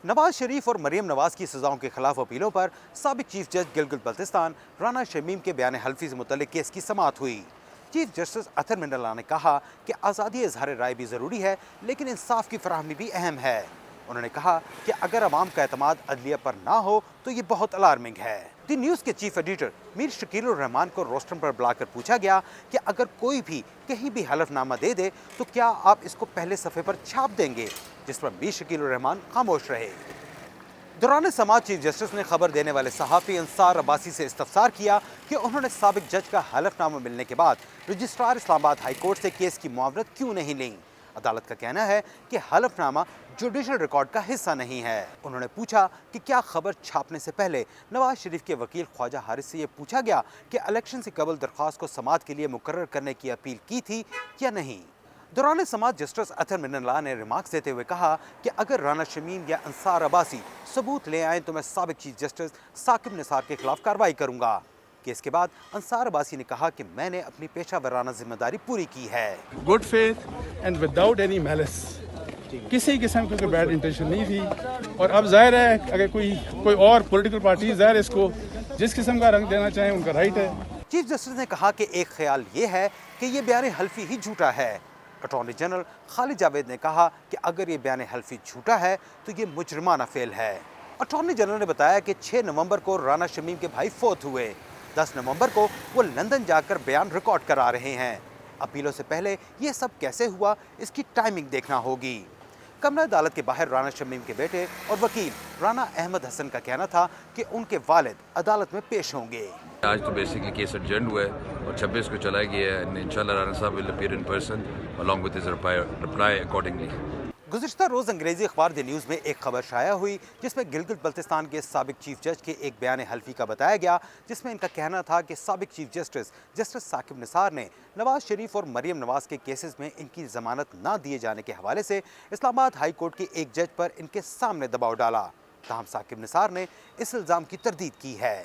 नवाज शरीफ और मरियम नवाज की सजाओं के खिलाफ अपीलों पर साबिक चीफ जज गिलगित बल्तिस्तान राना शमीम के बयान हल्फी से मुतल्लिक केस की समाअत हुई। चीफ जस्टिस अतर मिनल्ला ने कहा कि आज़ादी इजहार राय भी ज़रूरी है, लेकिन इंसाफ की फराहमी भी अहम है। उन्होंने कहा कि अगर अवाम का एतमाद अदलिया पर ना हो तो ये बहुत अलार्मिंग है। दी न्यूज़ के चीफ एडिटर मीर शकील उर रहमान को रोस्टम पर बुलाकर पूछा गया कि अगर कोई भी कहीं भी हलफनामा दे दे तो क्या आप इसको पहले सफ़े पर छाप देंगे, जिस पर मीर शकील उर रहमान खामोश रहे। दौरान समाज चीफ जस्टिस ने खबर देने वाले सहाफ़ी अंसार अब्बासी से इस्तफसार किया कि उन्होंने साबिक जज का हलफनामा मिलने के बाद रजिस्ट्रार इस्लामाबाद हाई कोर्ट से केस की मुआवरत क्यों नहीं ली। अदालत का कहना है कि हलफनामा जुडिशल रिकॉर्ड का हिस्सा नहीं है। उन्होंने पूछा कि क्या खबर छापने से पहले नवाज शरीफ के वकील ख्वाजा हारिस से ये पूछा गया कि इलेक्शन से कबल दरख्वास्त को समाअत के लिए मुकर्रर करने की अपील की थी या नहीं। दौरान समाअत जस्टिस अतर मिनल्ला ने रिमार्क्स देते हुए कहा कि अगर राना शमीम या अंसार अब्बासी सबूत ले आए तो मैं साबिक चीफ जस्टिस साकिब निसार के खिलाफ कार्रवाई करूंगा। केस के बाद अंसार अब्बासी ने कहा कि मैंने अपनी पेशा वराना जिम्मेदारी पूरी की है। Good faith and without any malice, किसी किस्म की कोई बैड इंटेंशन नहीं थी। और अब जाहिर है अगर कोई और पॉलिटिकल पार्टी जाहिर इसको जिस किस्म का रंग देना चाहें उनका राइट है। चीफ जस्टिस ने कहा कि एक ख्याल ये है कि ये बयान हल्फी ही झूठा है। अटॉर्नी जनरल खालिद जावेद ने कहा कि अगर ये बयान हल्फी झूठा है तो ये मुजरिमाना फेल है। अटॉर्नी जनरल ने बताया कि 6 नवंबर को राना शमीम के भाई फौत हुए। 10 नवंबर को वो लंदन जाकर बयान रिकॉर्ड करा रहे हैं। अपीलों से पहले ये सब कैसे हुआ, इसकी टाइमिंग देखना होगी। कमरा अदालत के बाहर राना शमीम के बेटे और वकील राना अहमद हसन का कहना था कि उनके वालिद अदालत में पेश होंगे। आज तो बेसिकली केस एडजर्न हुआ है और 26 को चला गया है। इंशाल्लाह Rana sahab will appear in person along with his reply accordingly. गुज़िश्ता रोज़ अंग्रेजी अखबार द न्यूज़ में एक खबर शाया हुई जिसमें गिलगित बल्तिस्तान के साबिक चीफ जज के एक बयान हल्फी का बताया गया, जिसमें इनका कहना था कि साबिक चीफ जस्टिस साकिब निसार ने नवाज शरीफ और मरियम नवाज के केसेस में इनकी जमानत ना दिए जाने के हवाले से इस्लामाबाद हाई कोर्ट के एक जज पर इनके सामने दबाव डाला। ताहम साकिब निसार ने इस इल्ज़ाम की तरदीद की है।